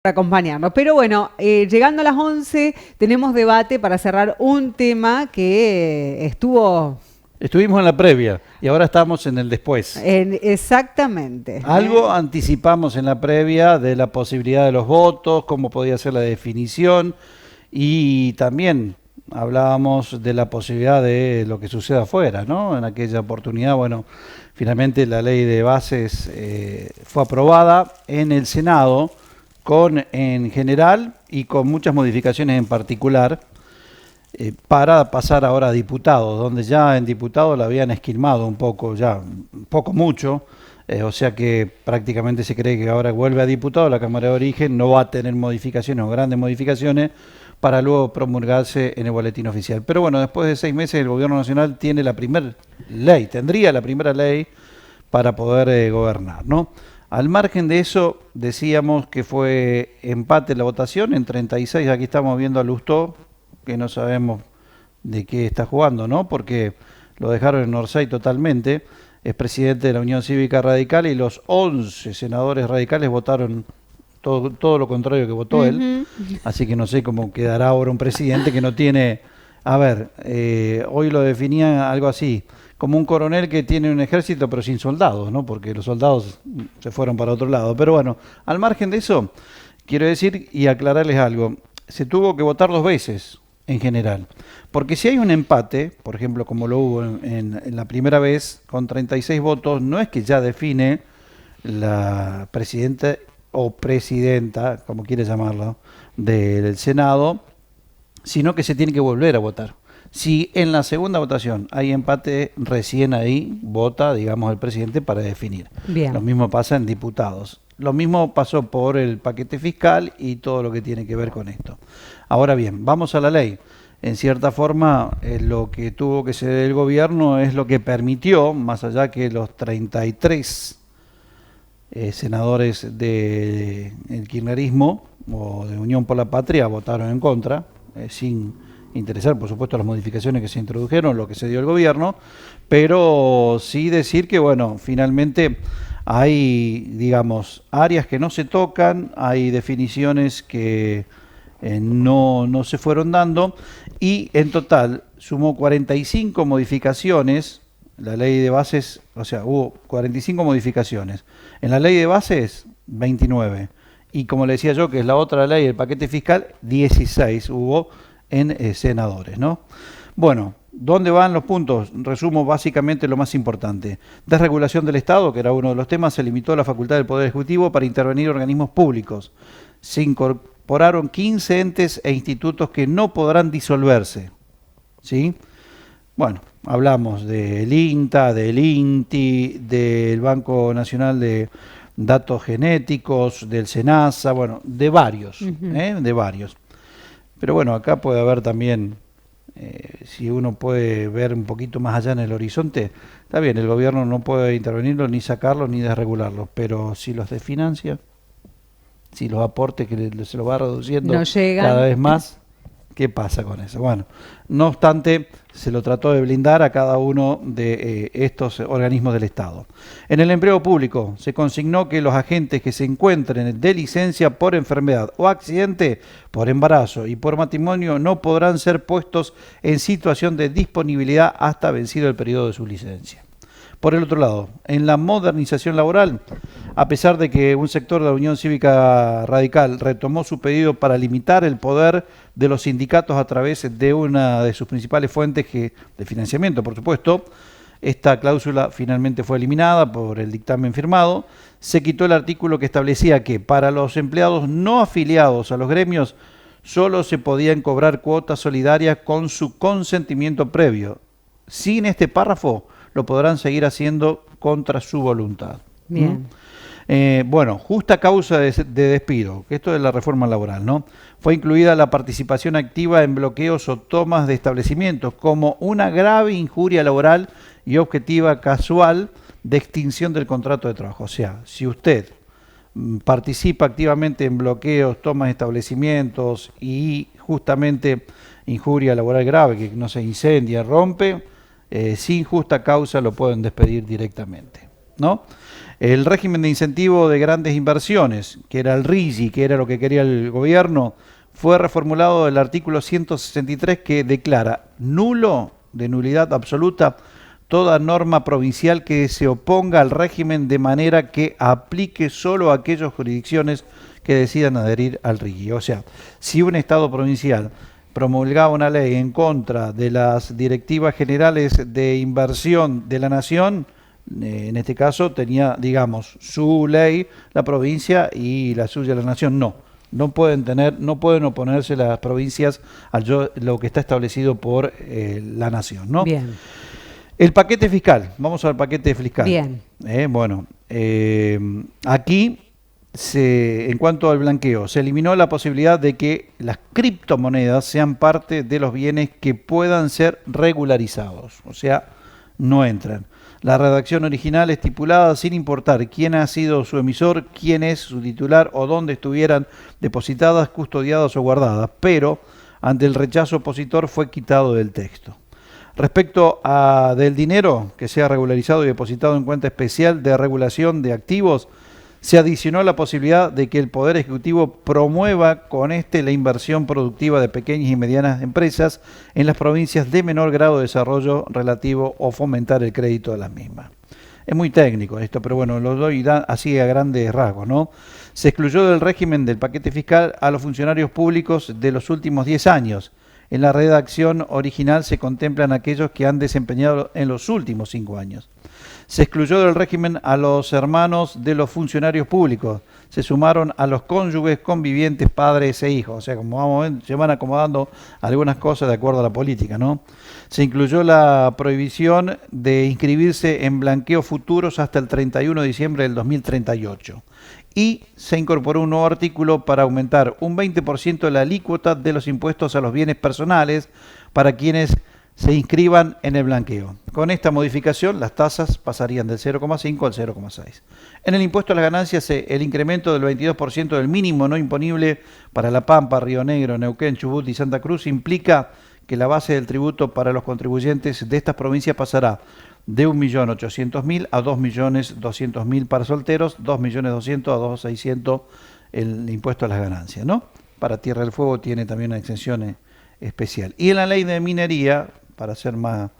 Acompañarnos. Pero bueno, llegando a las 11 tenemos debate para cerrar un tema que Estuvimos en la previa y ahora estamos en el después. Exactamente. Algo anticipamos en la previa de la posibilidad de los votos, cómo podía ser la definición y también hablábamos de la posibilidad de lo que suceda afuera, ¿no? En aquella oportunidad, bueno, finalmente la ley de bases fue aprobada en el Senado en general y con muchas modificaciones en particular para pasar ahora a diputados, donde ya en diputados la habían esquilmado un poco, ya un poco mucho, o sea que prácticamente se cree que ahora vuelve a diputado, la Cámara de Origen no va a tener modificaciones o grandes modificaciones para luego promulgarse en el boletín oficial. Pero bueno, después de 6 meses el Gobierno Nacional tiene la primera ley, tendría la primera ley para poder gobernar, ¿no? Al margen de eso, decíamos que fue empate la votación en 36. Aquí estamos viendo a Lustó, que no sabemos de qué está jugando, ¿no? Porque lo dejaron en Orsay totalmente. Es presidente de la Unión Cívica Radical y los 11 senadores radicales votaron todo lo contrario que votó él. Así que no sé cómo quedará ahora un presidente que no tiene... A ver, hoy lo definía algo así, como un coronel que tiene un ejército pero sin soldados, ¿no? Porque los soldados se fueron para otro lado. Pero bueno, al margen de eso, quiero decir y aclararles algo. Se tuvo que votar 2 veces en general. Porque si hay un empate, por ejemplo, como lo hubo en la primera vez, con 36 votos, no es que ya define la presidenta o presidenta, como quiere llamarlo, del Senado, sino que se tiene que volver a votar. Si en la segunda votación hay empate, recién ahí vota, digamos, el presidente para definir. Bien. Lo mismo pasa en diputados. Lo mismo pasó por el paquete fiscal y todo lo que tiene que ver con esto. Ahora bien, vamos a la ley. En cierta forma, lo que tuvo que ceder el gobierno es lo que permitió, más allá que los 33 senadores del kirchnerismo o de Unión por la Patria votaron en contra, sin interesar, por supuesto, las modificaciones que se introdujeron, lo que se dio el gobierno, pero sí decir que, bueno, finalmente hay, digamos, áreas que no se tocan, hay definiciones que no se fueron dando y en total sumó 45 modificaciones. La ley de bases, o sea, hubo 45 modificaciones. En la ley de bases, 29. Y como le decía yo, que es la otra ley, el paquete fiscal, 16 hubo en senadores, ¿no? Bueno, ¿dónde van los puntos? Resumo básicamente lo más importante. Desregulación del Estado, que era uno de los temas, se limitó la facultad del Poder Ejecutivo para intervenir organismos públicos. Se incorporaron 15 entes e institutos que no podrán disolverse, ¿sí? Bueno, hablamos del INTA, del INTI, del Banco Nacional de Datos Genéticos, del SENASA, bueno, de varios, de varios. Pero bueno, acá puede haber también, si uno puede ver un poquito más allá en el horizonte, está bien, el gobierno no puede intervenirlo, ni sacarlo, ni desregularlo, pero si los desfinancia, si los aportes que se los va reduciendo no cada vez más, ¿qué pasa con eso? Bueno, no obstante, se lo trató de blindar a cada uno de estos organismos del Estado. En el empleo público se consignó que los agentes que se encuentren de licencia por enfermedad o accidente, por embarazo y por matrimonio no podrán ser puestos en situación de disponibilidad hasta vencido el periodo de su licencia. Por el otro lado, en la modernización laboral, a pesar de que un sector de la Unión Cívica Radical retomó su pedido para limitar el poder de los sindicatos a través de una de sus principales fuentes de financiamiento, por supuesto, esta cláusula finalmente fue eliminada por el dictamen firmado. Se quitó el artículo que establecía que para los empleados no afiliados a los gremios solo se podían cobrar cuotas solidarias con su consentimiento previo. Sin este párrafo, lo podrán seguir haciendo contra su voluntad. Bien. Bueno, justa causa de despido, que esto es la reforma laboral, ¿no? Fue incluida la participación activa en bloqueos o tomas de establecimientos como una grave injuria laboral y objetiva casual de extinción del contrato de trabajo. O sea, si usted participa activamente en bloqueos, tomas de establecimientos y justamente injuria laboral grave, que no se incendia, rompe, sin justa causa lo pueden despedir directamente, ¿no? El régimen de incentivo de grandes inversiones, que era el RIGI, que era lo que quería el gobierno, fue reformulado el artículo 163 que declara nulo, de nulidad absoluta, toda norma provincial que se oponga al régimen de manera que aplique solo a aquellas jurisdicciones que decidan adherir al RIGI. O sea, si un Estado provincial promulgaba una ley en contra de las directivas generales de inversión de la nación, en este caso tenía, digamos, su ley, la provincia, y la suya, la nación, no. No pueden oponerse las provincias a lo que está establecido por la nación, ¿no? Bien. El paquete fiscal, vamos al paquete fiscal. Bien. Aquí, en cuanto al blanqueo, se eliminó la posibilidad de que las criptomonedas sean parte de los bienes que puedan ser regularizados, o sea, no entran. La redacción original estipulada sin importar quién ha sido su emisor, quién es su titular o dónde estuvieran depositadas, custodiadas o guardadas, pero ante el rechazo opositor fue quitado del texto. Respecto del dinero que sea regularizado y depositado en cuenta especial de regulación de activos, se adicionó la posibilidad de que el Poder Ejecutivo promueva con la inversión productiva de pequeñas y medianas empresas en las provincias de menor grado de desarrollo relativo o fomentar el crédito de las mismas. Es muy técnico esto, pero bueno, lo doy así a grandes rasgos, ¿no? Se excluyó del régimen del paquete fiscal a los funcionarios públicos de los últimos 10 años. En la redacción original se contemplan aquellos que han desempeñado en los últimos 5 años. Se excluyó del régimen a los hermanos de los funcionarios públicos. Se sumaron a los cónyuges, convivientes, padres e hijos. O sea, como se van acomodando algunas cosas de acuerdo a la política, ¿no? Se incluyó la prohibición de inscribirse en blanqueos futuros hasta el 31 de diciembre del 2038. Y se incorporó un nuevo artículo para aumentar un 20% la alícuota de los impuestos a los bienes personales para quienes se inscriban en el blanqueo. Con esta modificación, las tasas pasarían del 0,5 al 0,6. En el impuesto a las ganancias, el incremento del 22% del mínimo no imponible para La Pampa, Río Negro, Neuquén, Chubut y Santa Cruz implica que la base del tributo para los contribuyentes de estas provincias pasará de 1.800.000 a 2.200.000 para solteros, 2.200.000 a 2.600.000 el impuesto a las ganancias, ¿no? Para Tierra del Fuego tiene también una exención especial. Y en la ley de minería, para ser más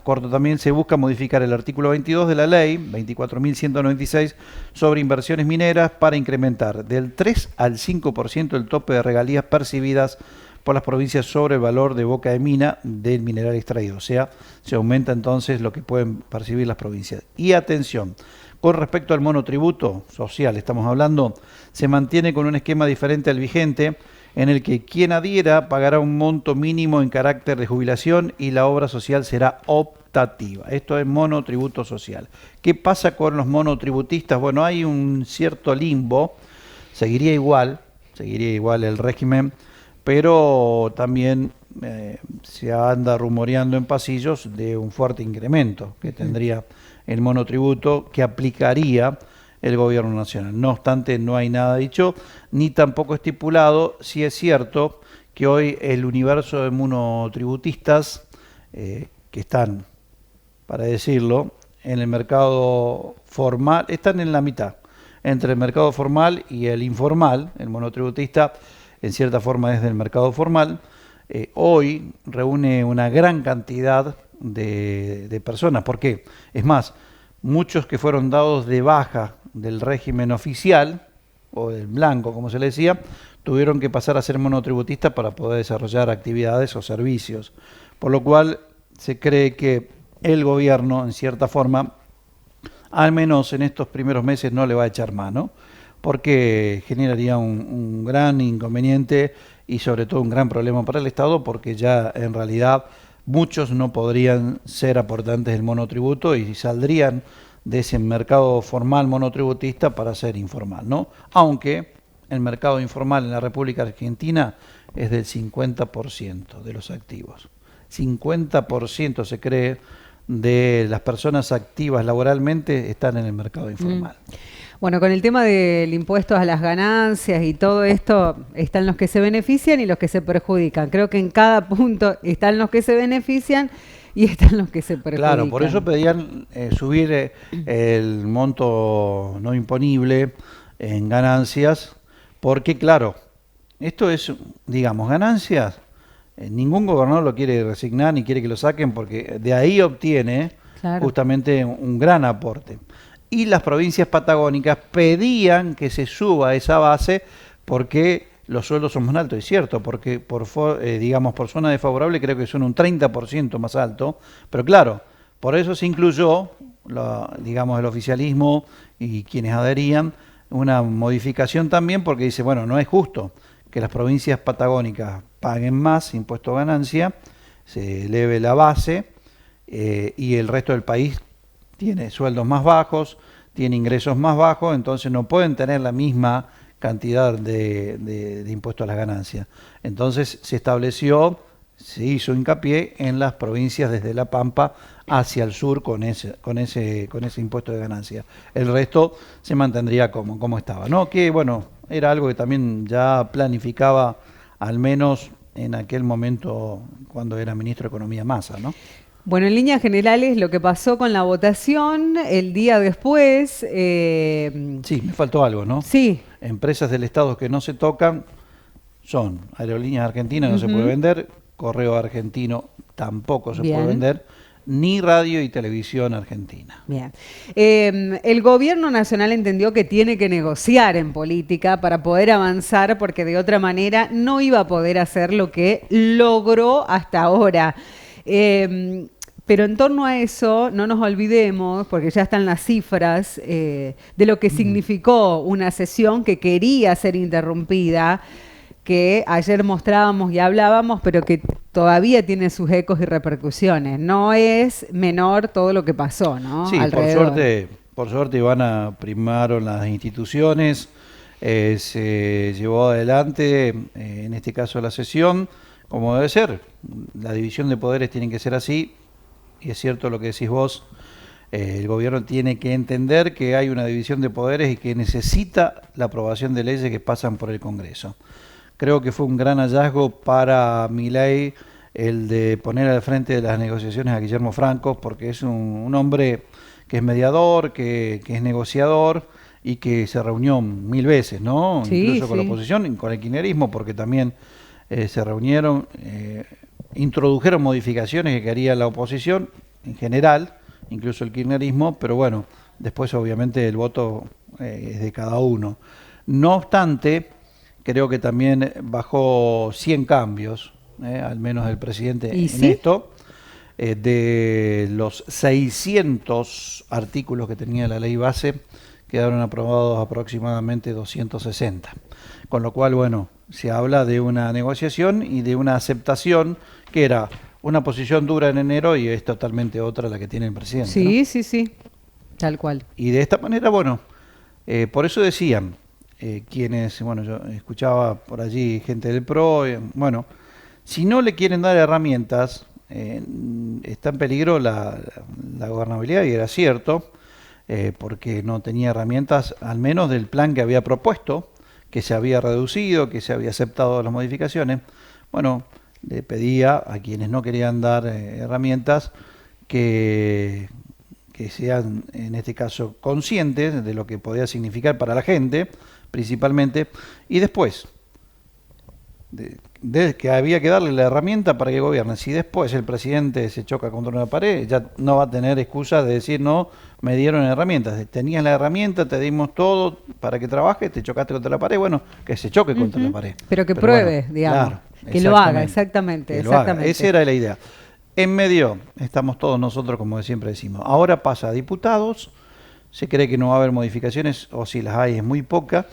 corto también, se busca modificar el artículo 22 de la ley 24.196 sobre inversiones mineras para incrementar del 3 al 5% el tope de regalías percibidas por las provincias sobre el valor de boca de mina del mineral extraído. O sea, se aumenta entonces lo que pueden percibir las provincias. Y atención, con respecto al monotributo social, estamos hablando, se mantiene con un esquema diferente al vigente, en el que quien adhiera pagará un monto mínimo en carácter de jubilación y la obra social será optativa. Esto es monotributo social. ¿Qué pasa con los monotributistas? Bueno, hay un cierto limbo, seguiría igual el régimen, pero también se anda rumoreando en pasillos de un fuerte incremento que tendría el monotributo que aplicaría el gobierno nacional. No obstante, no hay nada dicho, ni tampoco estipulado. Sí es cierto que hoy el universo de monotributistas que están, para decirlo, en el mercado formal, están en la mitad, entre el mercado formal y el informal. El monotributista, en cierta forma, es del mercado formal. Hoy reúne una gran cantidad de personas. ¿Por qué? Es más, muchos que fueron dados de baja del régimen oficial, o del blanco, como se le decía, tuvieron que pasar a ser monotributistas para poder desarrollar actividades o servicios. Por lo cual se cree que el gobierno, en cierta forma, al menos en estos primeros meses no le va a echar mano, porque generaría un gran inconveniente y sobre todo un gran problema para el Estado, porque ya en realidad muchos no podrían ser aportantes del monotributo y saldrían de ese mercado formal monotributista para ser informal, ¿no? Aunque el mercado informal en la República Argentina es del 50% de los activos. 50% se cree de las personas activas laboralmente están en el mercado informal. Bueno, con el tema del impuesto a las ganancias y todo esto, están los que se benefician y los que se perjudican. Creo que en cada punto están los que se benefician y están los que se perjudican. Claro, por eso pedían subir el monto no imponible en ganancias, porque claro, esto es, digamos, ganancias, ningún gobernador lo quiere resignar ni quiere que lo saquen porque de ahí obtiene justamente un gran aporte. Y las provincias patagónicas pedían que se suba esa base porque los sueldos son más altos, es cierto, porque digamos, por zona desfavorable creo que son un 30% más alto, pero claro, por eso se incluyó, digamos, el oficialismo y quienes adherían, una modificación también porque dice, bueno, no es justo que las provincias patagónicas paguen más impuesto a ganancia, se eleve la base y el resto del país tiene sueldos más bajos, tiene ingresos más bajos, entonces no pueden tener la misma cantidad de impuesto a las ganancias. Entonces se hizo hincapié en las provincias desde La Pampa hacia el sur con ese impuesto de ganancia. El resto se mantendría como estaba, ¿no? Que bueno, era algo que también ya planificaba, al menos en aquel momento cuando era ministro de Economía Massa, ¿no? Bueno, en líneas generales, lo que pasó con la votación el día después... Sí, me faltó algo, ¿no? Sí. Empresas del Estado que no se tocan son Aerolíneas Argentinas, no se puede vender, Correo Argentino tampoco se puede vender, ni Radio y Televisión Argentina. Bien. El gobierno nacional entendió que tiene que negociar en política para poder avanzar, porque de otra manera no iba a poder hacer lo que logró hasta ahora. Pero en torno a eso, no nos olvidemos, porque ya están las cifras, de lo que significó una sesión que quería ser interrumpida, que ayer mostrábamos y hablábamos, pero que todavía tiene sus ecos y repercusiones. No es menor todo lo que pasó, ¿no? Sí, alrededor. por suerte, Ivana, primaron las instituciones, se llevó adelante, en este caso la sesión, como debe ser. La división de poderes tiene que ser así, y es cierto lo que decís vos, el gobierno tiene que entender que hay una división de poderes y que necesita la aprobación de leyes que pasan por el Congreso. Creo que fue un gran hallazgo para Milei el de poner al frente de las negociaciones a Guillermo Franco, porque es un hombre que es mediador, que es negociador y que se reunió 1000 veces, ¿no? Sí, incluso con la oposición y con el kirchnerismo, porque también se reunieron, introdujeron modificaciones que quería la oposición en general, incluso el kirchnerismo, pero bueno, después obviamente el voto es de cada uno. No obstante, creo que también bajó 100 cambios, al menos del presidente en esto. De los 600 artículos que tenía la ley base, quedaron aprobados aproximadamente 260. Con lo cual, bueno, se habla de una negociación y de una aceptación que era una posición dura en enero y es totalmente otra la que tiene el presidente. Sí, ¿no? sí, tal cual. Y de esta manera, bueno, por eso decían quienes, bueno, yo escuchaba por allí gente del PRO, bueno, si no le quieren dar herramientas, está en peligro la gobernabilidad, y era cierto, porque no tenía herramientas, al menos del plan que había propuesto, que se había reducido, que se había aceptado las modificaciones. Bueno, le pedía a quienes no querían dar herramientas que sean, en este caso, conscientes de lo que podía significar para la gente, principalmente, y después, de que había que darle la herramienta para que gobierne. Si después el presidente se choca contra una pared, ya no va a tener excusa de decir, no, me dieron herramientas. Tenías la herramienta, te dimos todo para que trabajes, te chocaste contra la pared, bueno, que se choque contra la pared. Pero que pruebe, bueno, digamos, claro, que lo haga, exactamente. Esa era la idea. En medio estamos todos nosotros, como siempre decimos. Ahora pasa a diputados, se cree que no va a haber modificaciones, o si las hay es muy poca,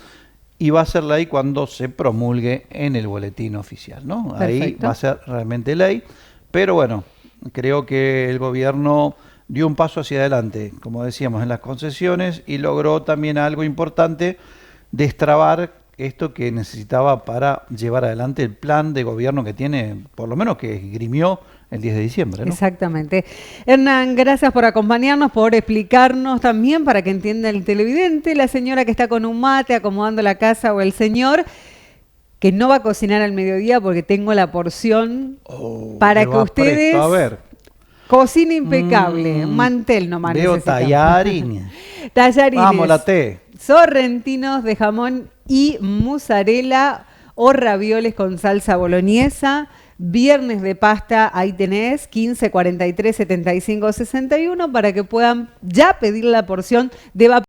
y va a ser ley cuando se promulgue en el boletín oficial, ¿no? Perfecto. Ahí va a ser realmente ley, pero bueno, creo que el gobierno dio un paso hacia adelante, como decíamos, en las concesiones, y logró también algo importante, destrabar esto que necesitaba para llevar adelante el plan de gobierno que tiene, por lo menos que esgrimió el 10 de diciembre, ¿no? Exactamente. Hernán, gracias por acompañarnos, por explicarnos también, para que entienda el televidente, la señora que está con un mate acomodando la casa, o el señor que no va a cocinar al mediodía porque tengo la porción para que ustedes... A ver. Cocina impecable, un mantel nomás Veo necesitamos. tallarines. Tallarines. Vamos, la T. Sorrentinos de jamón y mozzarella o ravioles con salsa boloñesa. Viernes de pasta, ahí tenés, 15 43 75 61 para que puedan ya pedir la porción de